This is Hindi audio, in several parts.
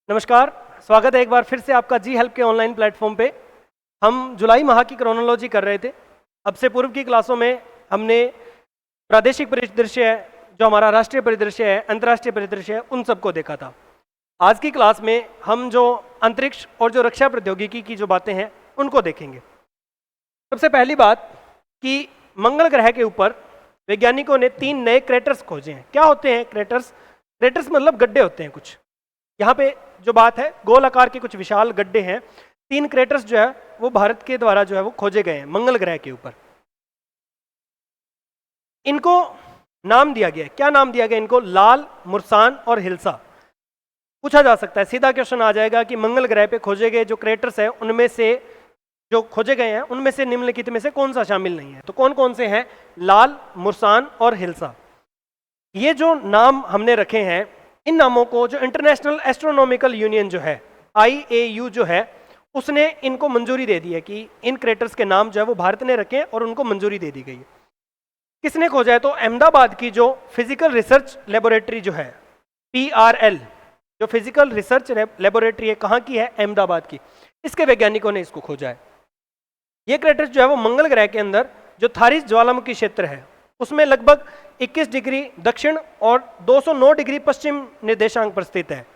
नमस्कार, स्वागत है एक बार फिर से आपका जी हेल्प के ऑनलाइन प्लेटफॉर्म पे। हम जुलाई माह की क्रोनोलॉजी कर रहे थे। अब से पूर्व की क्लासों में हमने प्रादेशिक परिदृश्य है, जो हमारा राष्ट्रीय परिदृश्य है, अंतर्राष्ट्रीय परिदृश्य है, उन सबको देखा था। आज की क्लास में हम जो अंतरिक्ष और जो रक्षा प्रौद्योगिकी की जो बातें हैं उनको देखेंगे। सबसे पहली बात कि मंगल ग्रह के ऊपर वैज्ञानिकों ने 3 नए क्रेटर्स खोजे हैं। क्या होते हैं क्रेटर्स? क्रेटर्स मतलब गड्ढे होते हैं कुछ। यहाँ पे जो बात है, गोल आकार के कुछ विशाल गड्ढे हैं। 3 क्रेटर्स जो है वो भारत के द्वारा जो है वो खोजे गए हैं मंगल ग्रह के ऊपर। इनको नाम दिया गया है। क्या नाम दिया गया इनको? लाल, मुर्सान और हिल्सा। पूछा जा सकता है, सीधा क्वेश्चन आ जाएगा कि मंगल ग्रह पे खोजे गए जो क्रेटर्स हैं उनमें से जो खोजे गए हैं उनमें से निम्नलिखित में से कौन सा शामिल नहीं है? तो कौन कौन से हैं? लाल, मुर्सान और हिल्सा। ये जो नाम हमने रखे हैं, इन नामों को जो इंटरनेशनल एस्ट्रोनॉमिकल यूनियन जो है, IAU जो है, उसने इनको मंजूरी दे दी है कि इन क्रेटर्स के नाम जो है वो भारत ने रखे और उनको मंजूरी दे दी गई है। किसने खोजा है? तो अहमदाबाद की जो फिजिकल रिसर्च लेबोरेटरी जो है, PRL, जो फिजिकल रिसर्च लेबोरेटरी है, कहाँ की है? अहमदाबाद की। इसके वैज्ञानिकों ने इसको खोजा है। ये क्रेटर्स जो है वो मंगल ग्रह के अंदर जो थारिस ज्वालामुखी क्षेत्र है उसमें लगभग 21 डिग्री दक्षिण और 209 डिग्री पश्चिम निर्देशांक पर स्थित है।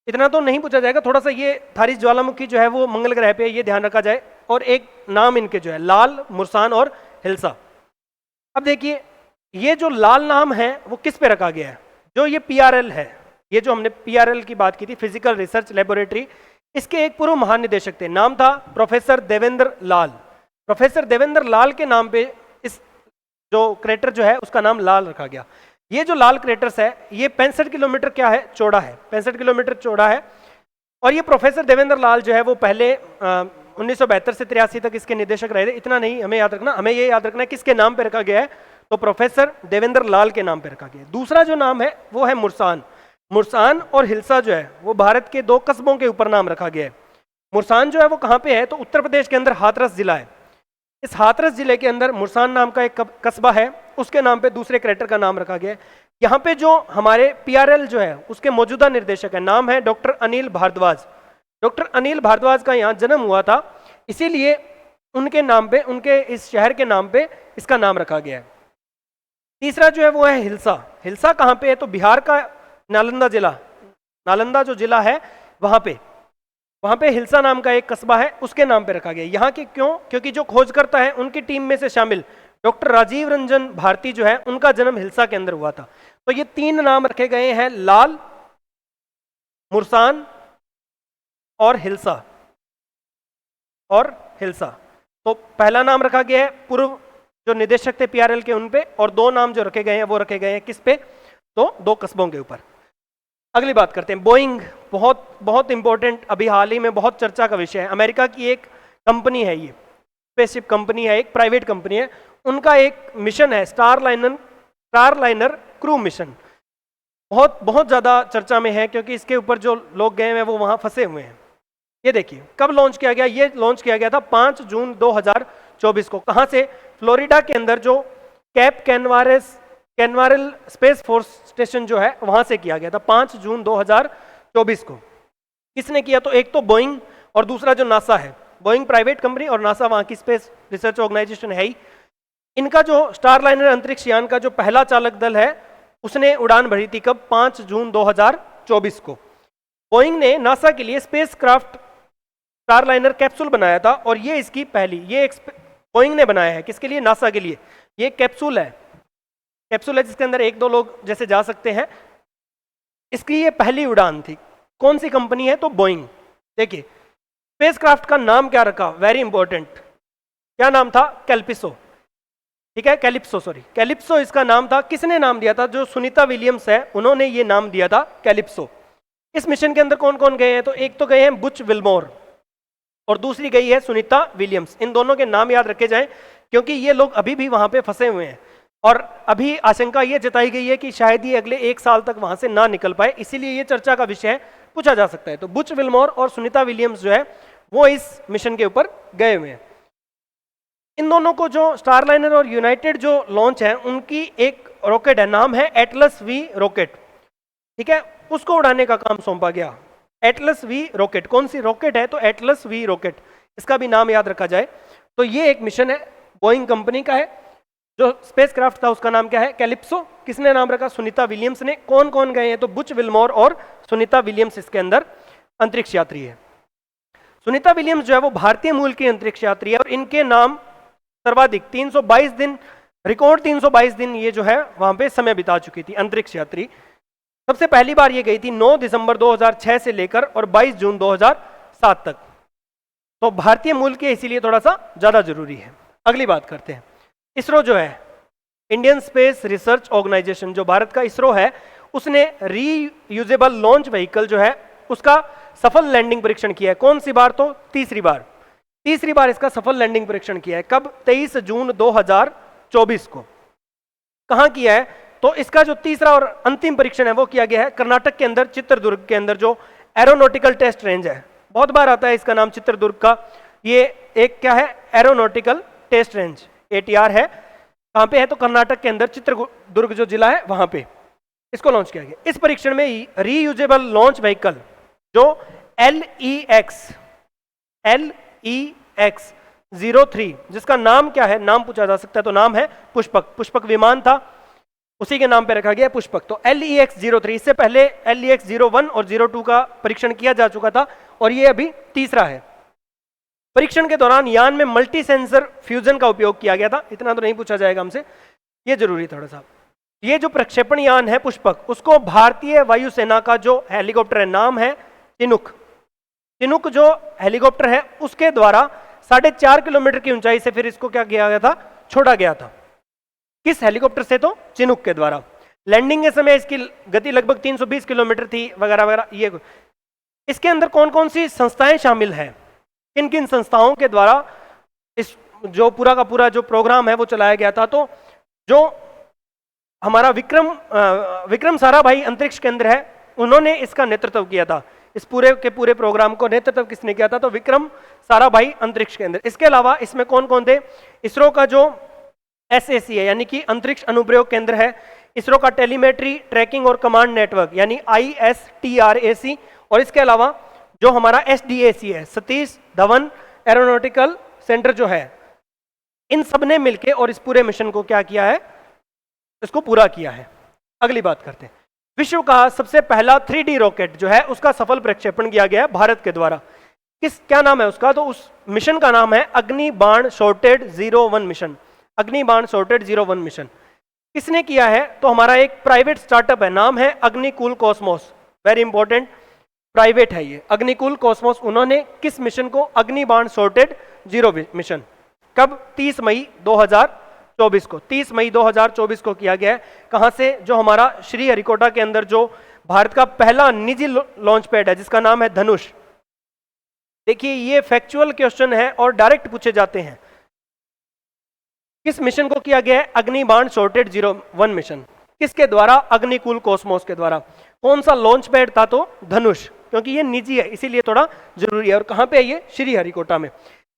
इतना तो नहीं पूछा जाएगा, थोड़ा सा ये थारिस ज्वालामुखी जो है वो मंगल ग्रह पे, ये ध्यान रखा जाए। और एक नाम इनके जो है लाल, मुर्सान और हिल्सा। अब देखिए, ये जो लाल नाम है वो किस पे रखा गया है? जो ये PRL है, ये जो हमने PRL की बात की थी, फिजिकल रिसर्च लेबोरेटरी, इसके एक पूर्व महानिदेशक थे, नाम था प्रोफेसर देवेंद्र लाल। प्रोफेसर देवेंद्र लाल के नाम पे इस जो क्रेटर जो है उसका नाम लाल रखा गया। ये जो लाल क्रेटर्स है ये 65 किलोमीटर क्या है? चौड़ा है। 65 किलोमीटर चौड़ा है। और ये प्रोफेसर देवेंद्र लाल जो है वो पहले 1972 से 83 तक इसके निदेशक रहे थे। इतना नहीं हमें याद रखना, हमें ये याद रखना है किसके नाम पे रखा गया है, तो प्रोफेसर देवेंद्र लाल के नाम पे रखा गया है। दूसरा जो नाम है वो है मुर्सान। मुर्सान और हिल्सा जो है वो भारत के 2 कस्बों के ऊपर नाम रखा गया है। मुर्सान जो है वो कहाँ पे है? तो उत्तर प्रदेश के अंदर हाथरस जिला है। इस हाथरस जिले के अंदर मुर्सान नाम का एक कस्बा है, उसके नाम पे दूसरे क्रेटर का नाम रखा गया है। यहाँ पे जो हमारे PRL जो है उसके मौजूदा निर्देशक है, नाम है डॉक्टर अनिल भारद्वाज। डॉक्टर अनिल भारद्वाज का यहाँ जन्म हुआ था, इसीलिए उनके नाम पे, उनके इस शहर के नाम पे इसका नाम रखा गया है। तीसरा जो है वो है हिल्सा। हिल्सा कहाँ पे है? तो बिहार का नालंदा जिला, नालंदा जो जिला है वहाँ पे हिल्सा नाम का एक कस्बा है, उसके नाम पे रखा गया। यहाँ की क्यों? क्योंकि जो खोजकर्ता है उनकी टीम में से शामिल डॉक्टर राजीव रंजन भारती जो है उनका जन्म हिल्सा के अंदर हुआ था। तो ये 3 नाम रखे गए हैं, लाल, मुर्सान और हिल्सा। तो पहला नाम रखा गया है पूर्व जो निदेशक थे PRL के उन पे, और 2 नाम जो रखे गए हैं वो रखे गए हैं किस पे? तो 2 कस्बों के ऊपर। अगली बात करते हैं, बोइंग। बहुत बहुत इंपॉर्टेंट, अभी हाल ही में बहुत चर्चा का विषय है। अमेरिका की एक कंपनी है, ये स्पेसशिप कंपनी है, एक प्राइवेट कंपनी है। उनका एक मिशन है स्टारलाइनर क्रू मिशन। बहुत बहुत ज़्यादा चर्चा में है क्योंकि इसके ऊपर जो लोग गए हैं वो वहाँ फंसे हुए हैं। ये देखिए कब लॉन्च किया गया? ये लॉन्च किया गया था 5 जून 2024 को। कहाँ से? फ्लोरिडा के अंदर जो कैप कैनवारेल स्पेस फोर्स स्टेशन जो है वहां से किया गया था 5 जून 2024 को। किसने किया? तो एक तो बोइंग और दूसरा जो नासा है। बोइंग प्राइवेट कंपनी और नासा वहां की स्पेस रिसर्च ऑर्गेनाइजेशन है ही। इनका जो स्टारलाइनर अंतरिक्ष यान का जो पहला चालक दल है उसने उड़ान भरी थी कब? 5 जून 2024 को। बोइंग ने नासा के लिए स्पेस क्राफ्ट स्टारलाइनर कैप्सूल बनाया था और ये इसकी पहली, ये बोइंग ने बनाया है। किसके लिए? नासा के लिए। ये कैप्सूल है जिसके अंदर 1-2 लोग जैसे जा सकते हैं। इसकी ये पहली उड़ान थी। कौन सी कंपनी है? तो बोइंग। देखिए स्पेसक्राफ्ट का नाम क्या रखा? Very important. क्या नाम था? कैल्पिसो। ठीक है, कैलिप्सो इसका नाम था। किसने नाम दिया था? जो सुनीता विलियम्स है उन्होंने ये नाम दिया था कैलिप्सो। इस मिशन के अंदर कौन कौन गए हैं? तो एक तो गए हैं बुच विल्मोर और दूसरी गई है सुनीता विलियम्स। इन दोनों के नाम याद रखे जाएं क्योंकि ये लोग अभी भी वहां पे फंसे हुए हैं और अभी आशंका ये जताई गई है कि शायद ये अगले 1 साल तक वहां से ना निकल पाए, इसीलिए ये चर्चा का विषय पूछा जा सकता है। तो बुच विल्मोर और सुनीता विलियम्स जो है वो इस मिशन के ऊपर गए हुए हैं। इन दोनों को जो स्टारलाइनर और यूनाइटेड जो लॉन्च है उनकी एक रॉकेट है, नाम है एटलस V रॉकेट। ठीक है, उसको उड़ाने का काम सौंपा गया। एटलस वी रॉकेट, कौन सी रॉकेट है? तो एटलस वी रॉकेट, इसका भी नाम याद रखा जाए तो ये एक मिशन है, बोइंग कंपनी का है। जो स्पेसक्राफ्ट था उसका नाम क्या है? कैलिप्सो। किसने नाम रखा? सुनीता विलियम्स ने। कौन कौन गए हैं? तो बुच विल्मोर और सुनीता विलियम्स इसके अंदर अंतरिक्ष यात्री है। सुनीता विलियम्स जो है वो भारतीय मूल की अंतरिक्ष यात्री है और इनके नाम सर्वाधिक 322 दिन, रिकॉर्ड 322 दिन ये जो है वहां पे समय बिता चुकी थी अंतरिक्ष यात्री। सबसे पहली बार ये गई थी 9 दिसंबर 2006 से लेकर और 22 जून 2007 तक। तो भारतीय मूल के इसीलिए थोड़ा सा ज्यादा जरूरी है। अगली बात करते हैं, इसरो जो है इंडियन स्पेस रिसर्च ऑर्गेनाइजेशन, जो भारत का इसरो है, उसने रीयूजेबल लॉन्च व्हीकल जो है उसका सफल लैंडिंग परीक्षण किया है। कौन सी बार? तो तीसरी बार इसका सफल लैंडिंग परीक्षण किया है। कब? 23 जून 2024 को। कहां किया है? तो इसका जो तीसरा और अंतिम परीक्षण है वो किया गया है कर्नाटक के अंदर, चित्रदुर्ग के अंदर, जो एरोनॉटिकल टेस्ट रेंज है। बहुत बार आता है इसका नाम चित्रदुर्ग का। ये एक क्या है? एरोनॉटिकल टेस्ट रेंज, ATR है। कहां पे है? तो कर्नाटक के अंदर चित्रदुर्ग जो जिला है वहां पे इसको लॉन्च किया गया। इस परीक्षण में रीयूजेबल लॉन्च व्हीकल जो LEX 03, जिसका नाम क्या है? नाम पूछा जा सकता है तो नाम है पुष्पक। पुष्पक विमान था, उसी के नाम पे रखा गया पुष्पक। तो LEX 03, इससे पहले LEX 01 और 02 का परीक्षण किया जा चुका था और ये अभी तीसरा है। परीक्षण के दौरान यान में मल्टी सेंसर फ्यूजन का उपयोग किया गया था। इतना तो नहीं पूछा जाएगा हमसे, ये जरूरी थोड़ा सा। ये जो प्रक्षेपण यान है पुष्पक, उसको भारतीय वायुसेना का जो हेलीकॉप्टर है, नाम है चिनूक। चिनूक जो हेलीकॉप्टर है उसके द्वारा 4.5 किलोमीटर की ऊंचाई से फिर इसको क्या किया गया था? छोड़ा गया था। किस हेलीकॉप्टर से? तो चिनूक के द्वारा। लैंडिंग के समय इसकी गति लगभग 320 किलोमीटर थी, वगैरह वगैरह। ये इसके अंदर कौन कौन सी संस्थाएं शामिल हैं, किन किन संस्थाओं के द्वारा इस जो पूरा का पूरा जो प्रोग्राम है वो चलाया गया था? तो जो हमारा विक्रम साराभाई अंतरिक्ष केंद्र है, उन्होंने इसका नेतृत्व किया था। इस पूरे के पूरे प्रोग्राम को नेतृत्व किसने किया था? तो विक्रम साराभाई अंतरिक्ष केंद्र। इसके अलावा इसमें कौन कौन थे? इसरो का जो SAC है यानी कि अंतरिक्ष अनुप्रयोग केंद्र है, इसरो का टेलीमेट्री ट्रैकिंग और कमांड नेटवर्क यानी ISTRAC, और इसके अलावा जो हमारा SDAC है, सतीश धवन एरोनॉटिकल सेंटर जो है, इन सब ने मिलकर और इस पूरे मिशन को क्या किया है? इसको पूरा किया है। अगली बात करते हैं, विश्व का सबसे पहला 3D रॉकेट जो है उसका सफल प्रक्षेपण किया गया है भारत के द्वारा। क्या नाम है उसका? तो उस मिशन का नाम है अग्निबाण सॉर्टेड 01 मिशन। अग्निबाण सॉर्टेड 01 मिशन किसने किया है? तो हमारा एक प्राइवेट स्टार्टअप है, नाम है Agnikul Cosmos. Very important, private है ये अग्निकुल कॉस्मोस। उन्होंने किस मिशन को? अग्निबाण सॉर्टेड 0 मिशन। कब? 30 मई 2024 को। 30 मई 2024 को किया गया है। कहां से? जो हमारा श्रीहरिकोटा के अंदर जो भारत का पहला निजी लॉन्च पैड है जिसका नाम है धनुष। देखिए ये फैक्चुअल क्वेश्चन है और डायरेक्ट पूछे जाते हैं। किस मिशन को किया गया है? अग्निबाण सॉर्टेड 01 मिशन। किसके द्वारा? अग्निकुल कॉस्मोस के द्वारा। कौन सा लॉन्च पैड था? तो धनुष, क्योंकि ये निजी है इसीलिए थोड़ा जरूरी है। और कहां पे है ये? श्रीहरिकोटा में।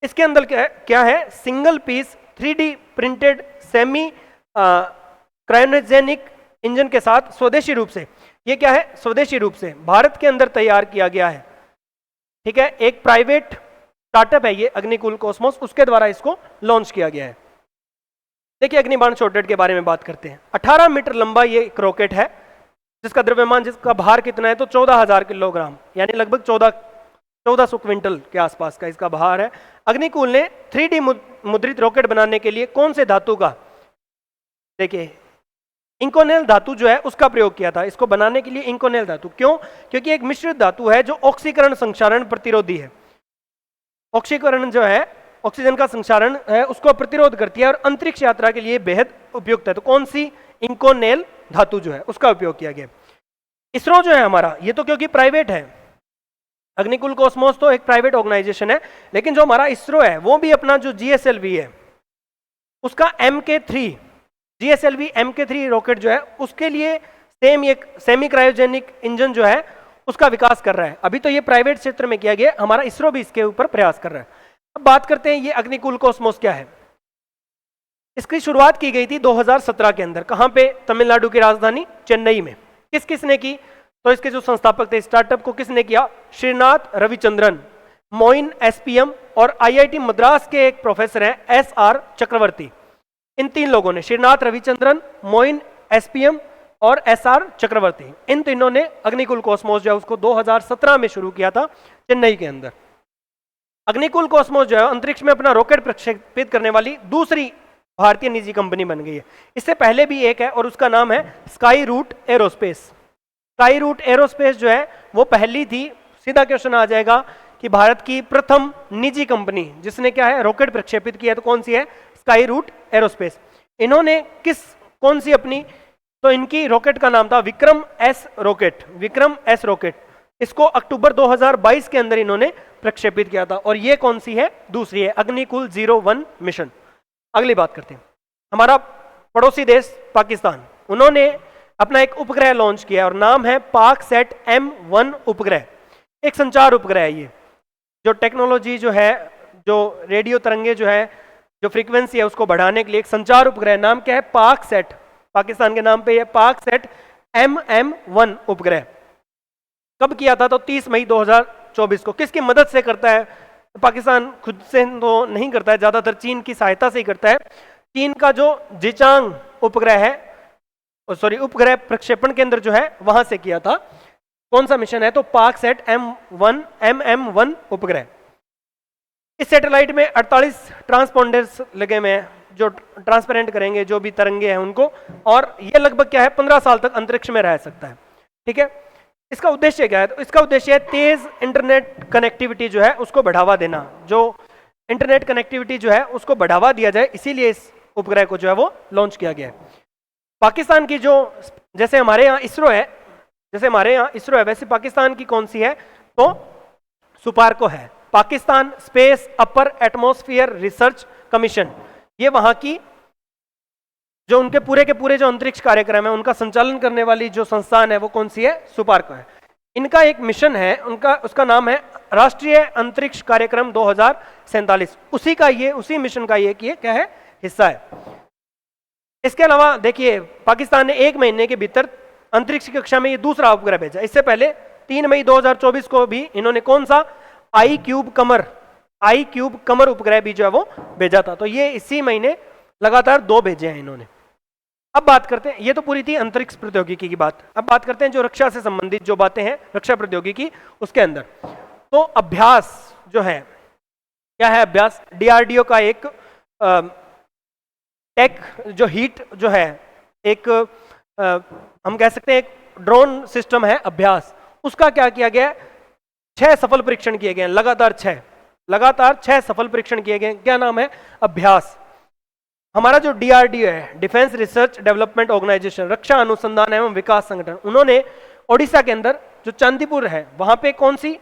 इसके अंदर क्या है? Single piece 3D printed semi cryogenic engine के साथ स्वदेशी रूप से, ये क्या है? स्वदेशी रूप से भारत के अंदर तैयार किया गया है। ठीक है, एक प्राइवेट स्टार्टअप है ये अग्निकुल कॉस्मोस, उसके द्वारा इसको लॉन्च किया गया है। देखिए अग्निबाण सॉर्टेड के बारे में बात करते हैं। 18 मीटर लंबा ये एक रॉकेट है जिसका द्रव्यमान, जिसका भार कितना है? तो 14,000 किलोग्राम यानी लगभग 1400 क्विंटल के आसपास का इसका भार है। अग्निकुल ने 3D मुद्रित रॉकेट बनाने के लिए कौन से धातु का? देखिए इंकोनेल धातु जो है उसका प्रयोग किया था इसको बनाने के लिए। इंकोनेल धातु क्यों? क्योंकि एक मिश्रित धातु है जो ऑक्सीकरण संक्षारण प्रतिरोधी है। ऑक्सीकरण जो है, ऑक्सीजन का संक्षारण है, उसको प्रतिरोध करती है और अंतरिक्ष यात्रा के लिए बेहद उपयुक्त है। तो कौन सी? इंकोनेल धातु जो है उसका उपयोग किया गया। इसरो जो है हमारा, ये तो क्योंकि प्राइवेट है, अग्निकुल कॉस्मोस तो एक प्राइवेट ऑर्गेनाइजेशन है, लेकिन जो हमारा इसरो है वो भी अपना जो GSLV है उसका MK3 GSLV MK3 रॉकेट जो है उसके लिए एक सेमी क्रायोजेनिक इंजन जो है उसका विकास कर रहा है। अभी तो ये प्राइवेट क्षेत्र में किया गया, हमारा इसरो भी इसके ऊपर प्रयास कर रहा है। अब बात करते हैं ये अग्निकुल कॉस्मोस क्या है। इसकी शुरुआत की गई थी 2017 के अंदर। कहां पे? तमिलनाडु की राजधानी चेन्नई में। किस किस ने की? तो इसके जो संस्थापक थे स्टार्टअप को किसने किया? श्रीनाथ रविचंद्रन, मोइन एसपीएम और आईआईटी मद्रास के एक प्रोफेसर हैं एसआर चक्रवर्ती। इन 3 लोगों ने, श्रीनाथ रविचंद्रन, मोइन एसपीएम और एसआर चक्रवर्ती, इन तीनों ने अग्निकुल कॉस्मोस जो है उसको 2017 में शुरू किया था चेन्नई के अंदर। अग्निकुल कॉस्मोस जो है अंतरिक्ष में अपना रॉकेट प्रक्षेपित करने वाली दूसरी भारतीय निजी कंपनी बन गई है। इससे पहले भी एक है और उसका नाम है Skyroot Aerospace. Skyroot Aerospace जो है वो पहली थी। सीधा क्वेश्चन आ जाएगा कि भारत की प्रथम निजी कंपनी जिसने क्या है रॉकेट प्रक्षेपित किया, तो कौन सी है? Skyroot Aerospace. इन्होंने कौन सी अपनी, तो इनकी रॉकेट का नाम था Vikram S rocket. Vikram S rocket, इसको अक्टूबर 2022 के अंदर इन्होंने प्रक्षेपित किया था और ये कौन सी है? दूसरी है, अग्निकुल 01 मिशन। अगली बात करते हैं, हमारा पड़ोसी देश पाकिस्तान, उन्होंने अपना एक उपग्रह लॉन्च किया और नाम है पाकसैट M1 उपग्रह। एक संचार उपग्रह है ये, जो टेक्नोलॉजी जो है, जो रेडियो तरंगे जो है, जो फ्रीक्वेंसी है उसको बढ़ाने के लिए एक संचार उपग्रह, नाम क्या है? पाकसैट, पाकिस्तान के नाम पे ये पाकसैट MM1 उपग्रह। कब किया था? तो 30 मई 2024 को। किसकी मदद से करता है? पाकिस्तान खुद से तो नहीं करता है, ज्यादातर चीन की सहायता से ही करता है। चीन का जो जिचांग उपग्रह है, सॉरी उपग्रह प्रक्षेपण केंद्र जो है वहां से किया था। कौन सा मिशन है? तो पाकसैट MM1 उपग्रह। इस सैटेलाइट में 48 ट्रांसपोंडर्स लगे हुए हैं जो ट्रांसपेरेंट करेंगे जो भी तरंगे हैं उनको, और ये लगभग क्या है 15 साल तक अंतरिक्ष में रह सकता है। ठीक है, इसका उद्देश्य क्या है? तो इसका उद्देश्य है तेज इंटरनेट कनेक्टिविटी जो है उसको बढ़ावा देना। जो इंटरनेट कनेक्टिविटी जो है उसको बढ़ावा दिया जाए, इसीलिए इस उपग्रह को जो है वो लॉन्च किया गया है। पाकिस्तान की जो, जैसे हमारे यहाँ इसरो है, वैसे पाकिस्तान की कौन सी है? तो सुपार्को है, Pakistan space upper atmosphere research commission. ये वहां की जो उनके पूरे के पूरे जो अंतरिक्ष कार्यक्रम है उनका संचालन करने वाली जो संस्थान है वो कौन सी है? सुपार्को है। इनका एक मिशन है, उसका नाम है राष्ट्रीय अंतरिक्ष कार्यक्रम 2047। उसी मिशन का ये क्या है? हिस्सा है। इसके अलावा देखिए पाकिस्तान ने 1 महीने के भीतर अंतरिक्ष की कक्षा में ये दूसरा उपग्रह भेजा। इससे पहले 3 मई 2024 को भी इन्होंने कौन सा? आई क्यूब कमर उपग्रह भी जो है वो भेजा था। तो ये इसी महीने लगातार 2 भेजे हैं इन्होंने। अब बात करते हैं, ये तो पूरी थी अंतरिक्ष प्रौद्योगिकी की बात। अब बात करते हैं जो रक्षा से संबंधित जो बातें हैं रक्षा प्रौद्योगिकी उसके अंदर। तो अभ्यास जो है, क्या है अभ्यास? डीआरडीओ का एक टेक जो हीट जो है, एक हम कह सकते हैं एक ड्रोन सिस्टम है अभ्यास। उसका क्या किया गया? 6 सफल परीक्षण किए गए, लगातार 6 सफल परीक्षण किए गए। क्या नाम है? अभ्यास। हमारा जो डीआरडीओ है, डिफेंस रिसर्च डेवलपमेंट ऑर्गेनाइजेशन, रक्षा अनुसंधान एवं विकास संगठन, उन्होंने ओडिशा के अंदर जो चांदीपुर है वहां पे कौन सी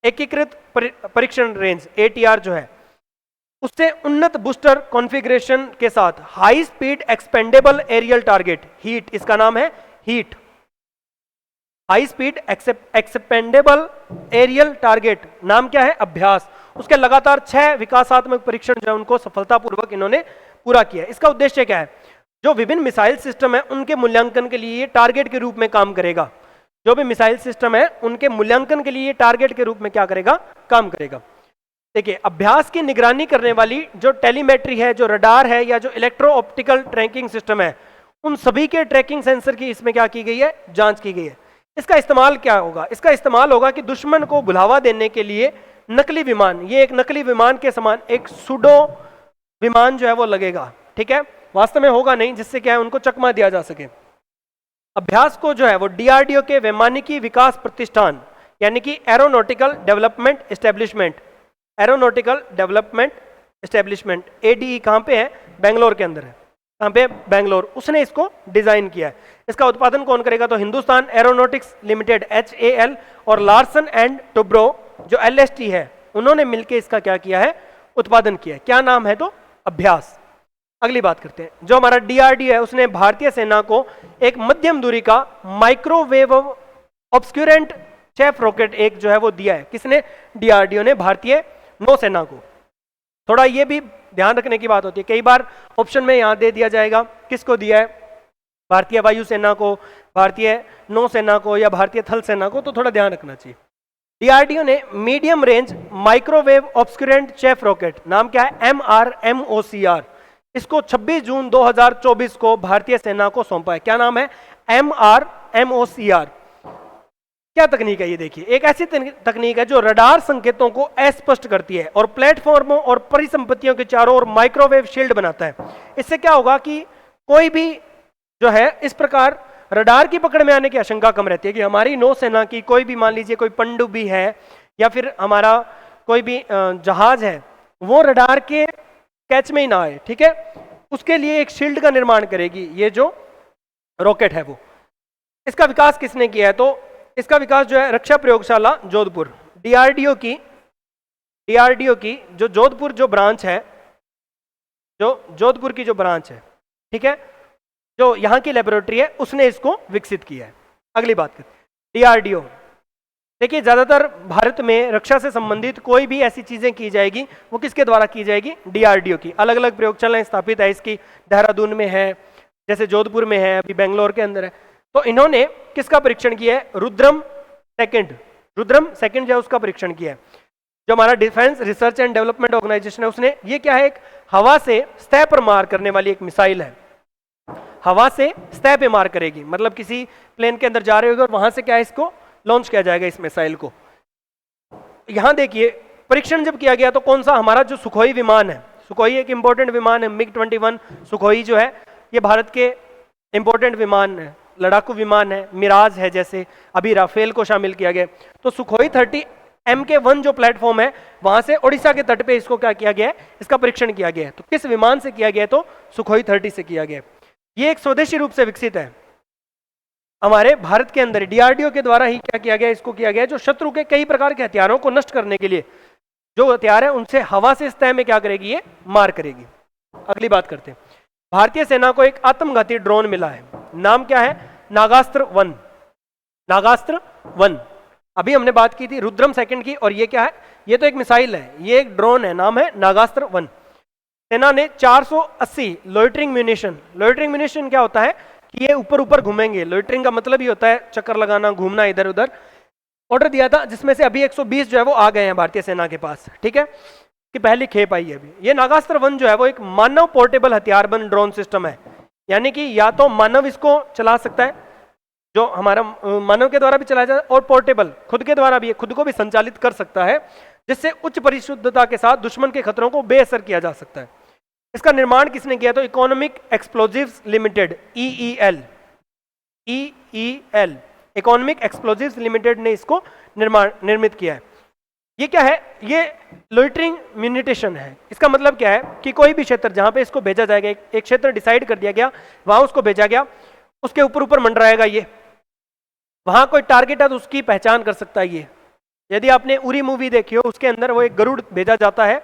एकीकृत परीक्षण रेंज ATR जो है, उससे उन्नत बूस्टर कॉन्फ़िगरेशन के साथ high speed expendable aerial target HEAT, इसका नाम है HEAT, high speed expendable aerial target, नाम क्या है? अभ्यास। उसके लगातार 6 विकासात्मक परीक्षण जो है उनको सफलतापूर्वक इन्होंने पूरा किया। इसका उद्देश्य क्या है? जो विभिन्न मिसाइल सिस्टम है उनके मूल्यांकन के लिए ये टारगेट के रूप में काम करेगा। जो भी मिसाइल सिस्टम है उनके मूल्यांकन के लिए ये टारगेट के रूप में क्या करेगा? काम करेगा। देखिए अभ्यास की निगरानी करने वाली जो टेलीमेट्री है, जो रडार है, या जो इलेक्ट्रो ऑप्टिकल ट्रैकिंग सिस्टम है, उन सभी के ट्रैकिंग सेंसर की इसमें क्या की गई है? जांच की गई है। इसका इस्तेमाल क्या होगा? इसका इस्तेमाल होगा कि दुश्मन को भुलावा देने के लिए नकली विमान, ये एक नकली विमान के समान एक सुडो विमान जो है वो लगेगा। ठीक है, वास्तव में होगा नहीं, जिससे क्या है उनको चकमा दिया जा सके। अभ्यास को जो है वो डीआरडीओ के वैमानिकी विकास प्रतिष्ठान यानी कि एरोनॉटिकल डेवलपमेंट एस्टेब्लिशमेंट ADE कहाँ पे है? बेंगलोर के अंदर है। कहाँ पे? बेंगलोर। उसने इसको डिजाइन किया है। इसका उत्पादन कौन करेगा? तो हिंदुस्तान एरोनॉटिक्स लिमिटेड HAL और लार्सन एंड टुब्रो जो LST है, उन्होंने मिलकर इसका क्या किया है? उत्पादन किया है। क्या नाम है? तो अभ्यास। अगली बात करते हैं, जो हमारा डीआरडीओ है उसने भारतीय सेना को एक मध्यम दूरी का माइक्रोवेव ऑब्सक्यूरेंट चेफ रॉकेट एक जो है वो दिया है। किसने? डीआरडीओ ने भारतीय नौसेना को। थोड़ा ये भी ध्यान रखने की बात होती है, कई बार ऑप्शन में यहां दे दिया जाएगा किसको दिया है? भारतीय वायुसेना को, भारतीय नौसेना को या भारतीय थल सेना को, तो थोड़ा ध्यान रखना चाहिए। डीआरडीओ ने medium range microwave obscurant chaff rocket, नाम क्या है, MRMOCR, इसको 26 जून 2024 को भारतीय सेना को सौंपा है। क्या नाम है, MRMOCR। क्या तकनीक है ये, देखिए, एक ऐसी तकनीक है जो रडार संकेतों को अस्पष्ट करती है और प्लेटफॉर्मों और परिसंपत्तियों के चारों ओर माइक्रोवेव शील्ड बनाता है। इससे क्या होगा कि कोई भी जो है इस प्रकार रडार की पकड़ में आने की आशंका कम रहती है कि हमारी नौसेना की कोई भी, मान लीजिए कोई पनडुब्बी है या फिर हमारा कोई भी जहाज है, वो रडार के कैच में ही ना आए, ठीक है। उसके लिए एक शील्ड का निर्माण करेगी ये जो रॉकेट है वो। इसका विकास किसने किया है, तो इसका विकास जो है रक्षा प्रयोगशाला जोधपुर, डीआरडीओ की जो जोधपुर जो ब्रांच है, जो जोधपुर की जो ब्रांच है, ठीक है, जो यहाँ की लेबोरेटरी है, उसने इसको विकसित किया है। अगली बात करते हैं डीआरडीओ। देखिए, ज्यादातर भारत में रक्षा से संबंधित कोई भी ऐसी चीजें की जाएगी वो किसके द्वारा की जाएगी, डीआरडीओ की। अलग अलग प्रयोगशालाएं स्थापित है इसकी, देहरादून में है, जैसे जोधपुर में है, अभी बेंगलोर के अंदर है। तो इन्होंने किसका परीक्षण किया है, रुद्रम सेकंड जो है उसका परीक्षण किया है। जो हमारा Defence Research and Development Organisation है, उसने, ये क्या है, एक हवा से सतह पर मार करने वाली एक मिसाइल है। हवा से सतह पे मार करेगी, मतलब किसी प्लेन के अंदर जा रहे होगे और वहां से क्या है, इसको लॉन्च किया जाएगा, इस मिसाइल को। यहां देखिए, परीक्षण जब किया गया तो कौन सा, हमारा जो सुखोई विमान है, सुखोई एक इंपॉर्टेंट विमान है, MiG-21 सुखोई जो है ये भारत के इंपॉर्टेंट विमान है, लड़ाकू विमान है, मिराज है, जैसे अभी राफेल को शामिल किया गया। तो सुखोई 30 MK1 जो प्लेटफॉर्म है, वहां से ओडिशा के तट पे इसको क्या किया गया है, इसका परीक्षण किया गया है। तो किस विमान से किया गया है, तो सुखोई 30 से किया गया है। ये एक स्वदेशी रूप से विकसित है हमारे भारत के अंदर, डीआरडीओ के द्वारा ही क्या किया गया, इसको किया गया, जो शत्रु के कई प्रकार के हथियारों को नष्ट करने के लिए जो हथियार है उनसे हवा से सतह में क्या करेगी, ये मार करेगी। अगली बात करते हैं, भारतीय सेना को एक आत्मघाती ड्रोन मिला है, नाम क्या है, नागास्त्र 1। नागास्त्र 1, अभी हमने बात की थी रुद्रम सेकंड की, और ये क्या है, ये तो एक मिसाइल है, ये एक ड्रोन है, नाम है नागास्त्र 1। सेना ने 480 लोइटरिंग म्यूनिशन क्या होता है कि ये ऊपर ऊपर घूमेंगे, लोइटरिंग का मतलब ही होता है चक्कर लगाना, घूमना इधर उधर, ऑर्डर दिया था, जिसमें से अभी 120 जो है वो आ गए हैं भारतीय सेना के पास, ठीक है, कि पहली खेप आई है अभी। ये नागास्त्र 1 जो है वो एक मानव पोर्टेबल हथियारबंद ड्रोन सिस्टम है, यानी कि या तो मानव इसको चला सकता है, जो हमारा मानव के द्वारा भी चलाया जाए, और पोर्टेबल खुद के द्वारा भी, खुद को भी संचालित कर सकता है, जिससे उच्च परिशुद्धता के साथ दुश्मन के खतरों को बेअसर किया जा सकता है। इसका निर्माण किसने किया, तो economic explosives limited, EEL, economic explosives limited ने इसको निर्मित किया है। ये क्या है, ये लोइटरिंग म्यूनिशन है। इसका मतलब क्या है कि कोई भी क्षेत्र जहां पे इसको भेजा जाएगा, एक क्षेत्र डिसाइड कर दिया गया, वहां उसको भेजा गया, उसके ऊपर ऊपर मंडराएगा ये, वहां कोई टारगेट है तो उसकी पहचान कर सकता है ये। यदि आपने उरी मूवी देखी हो, उसके अंदर वो एक गरुड़ भेजा जाता है,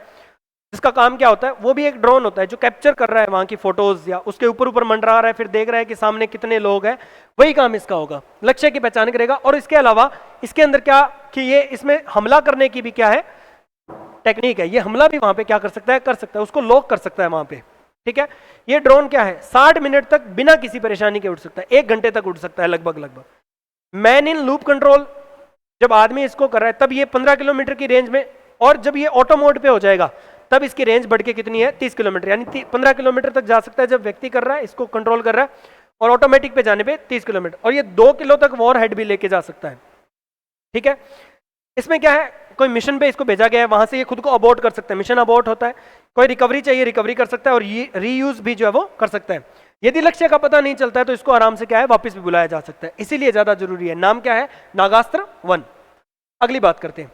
जिसका काम क्या होता है, वो भी एक ड्रोन होता है जो कैप्चर कर रहा है वहां की फोटोज, या उसके ऊपर ऊपर मंडरा रहा है, फिर देख रहा है कि सामने कितने लोग हैं, वही काम इसका होगा, लक्ष्य की पहचान करेगा। और इसके अलावा इसके अंदर क्या कि ये इसमें हमला करने की भी क्या है, टेक्निक है, ये हमला भी वहां पे क्या कर सकता है, उसको लॉक कर सकता है वहां पे, ठीक है। ये ड्रोन क्या है, 60 मिनट तक बिना किसी परेशानी के उड़ सकता है, 1 घंटे तक उड़ सकता है लगभग। मैन इन लूप कंट्रोल, जब आदमी इसको कर रहा है तब ये 15 किलोमीटर की रेंज में, और जब ये ऑटो मोड पे हो जाएगा तब इसकी रेंज बढ़ के कितनी है, 30 किलोमीटर, यानी 15 किलोमीटर तक जा सकता है जब व्यक्ति कर रहा है, इसको कंट्रोल कर रहा है, और ऑटोमेटिक पे जाने पे 30 किलोमीटर, और ये 2 किलो तक वॉर हेड भी लेके जा सकता है, ठीक है। इसमें क्या है, कोई मिशन पे इसको भेजा गया है, वहां से ये खुद को अबॉर्ट कर सकता है, मिशन अबॉर्ट होता है, कोई रिकवरी चाहिए रिकवरी कर सकता है, और ये रीयूज भी जो है वो कर सकता है। यदि लक्ष्य का पता नहीं चलता है तो इसको आराम से क्या है, वापस भी बुलाया जा सकता है, इसीलिए ज्यादा जरूरी है। नाम क्या है, नागास्त्र 1। अगली बात करते हैं,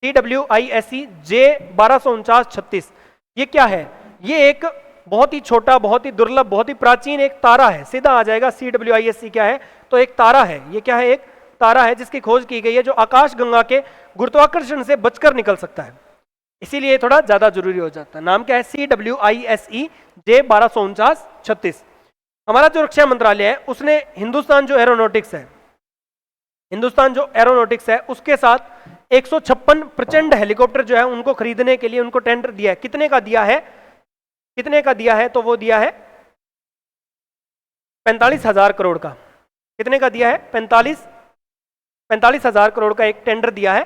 TWISE J124936। ये क्या है, ये एक बहुत ही छोटा, बहुत ही दुर्लभ, बहुत ही प्राचीन एक तारा है, सीधा आ जाएगा CWISE क्या है, तो एक तारा है। ये क्या है, एक तारा है जिसकी खोज की गई है, जो आकाश गंगा के गुरुत्वाकर्षण से बचकर निकल सकता है, इसीलिए थोड़ा ज्यादा जरूरी हो जाता है। नाम क्या है, CWISE J124936। हमारा जो रक्षा मंत्रालय है उसने हिंदुस्तान जो एरोनॉटिक्स है उसके साथ 156 प्रचंड हेलीकॉप्टर जो है उनको खरीदने के लिए उनको टेंडर दिया है। कितने का दिया है, तो वो दिया है 45,000 करोड़ का। कितने का दिया है? 45,000 करोड़ का एक टेंडर दिया है।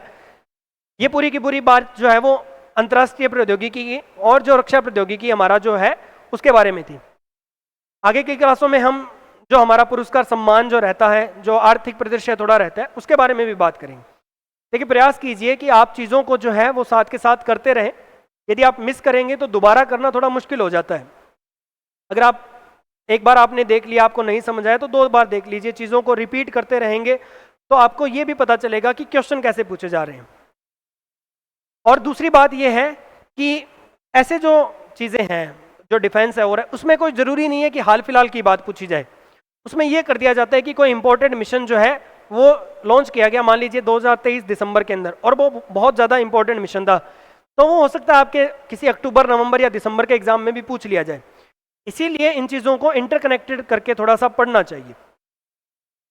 ये पूरी की पूरी बात जो है वो अंतर्राष्ट्रीय प्रौद्योगिकी की और जो रक्षा प्रौद्योगिकी हमारा जो है उसके बारे में थी। आगे की क्लासों में हम जो हमारा पुरस्कार सम्मान जो रहता है, जो आर्थिक परिदृश्य थोड़ा रहता है, उसके बारे में भी बात करेंगे। देखिए, प्रयास कीजिए कि आप चीज़ों को जो है वो साथ के साथ करते रहें। यदि आप मिस करेंगे तो दोबारा करना थोड़ा मुश्किल हो जाता है। अगर आप एक बार आपने देख लिया, आपको नहीं समझ आया तो 2 बार देख लीजिए। चीज़ों को रिपीट करते रहेंगे तो आपको ये भी पता चलेगा कि क्वेश्चन कैसे पूछे जा रहे हैं। और दूसरी बात ये है कि ऐसे जो चीज़ें हैं, जो डिफेंस है और उसमें कोई ज़रूरी नहीं है कि हाल फिलहाल की बात पूछी जाए। उसमें ये कर दिया जाता है कि कोई इंपॉर्टेंट मिशन जो है वो लॉन्च किया गया, मान लीजिए 2023 दिसंबर के अंदर, और वो बहुत ज़्यादा इंपॉर्टेंट मिशन था, तो वो हो सकता है आपके किसी अक्टूबर, नवंबर या दिसंबर के एग्जाम में भी पूछ लिया जाए। इसीलिए इन चीज़ों को इंटरकनेक्टेड करके थोड़ा सा पढ़ना चाहिए।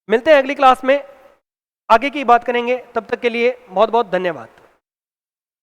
मिलते हैं अगली क्लास में, आगे की बात करेंगे। तब तक के लिए बहुत बहुत धन्यवाद।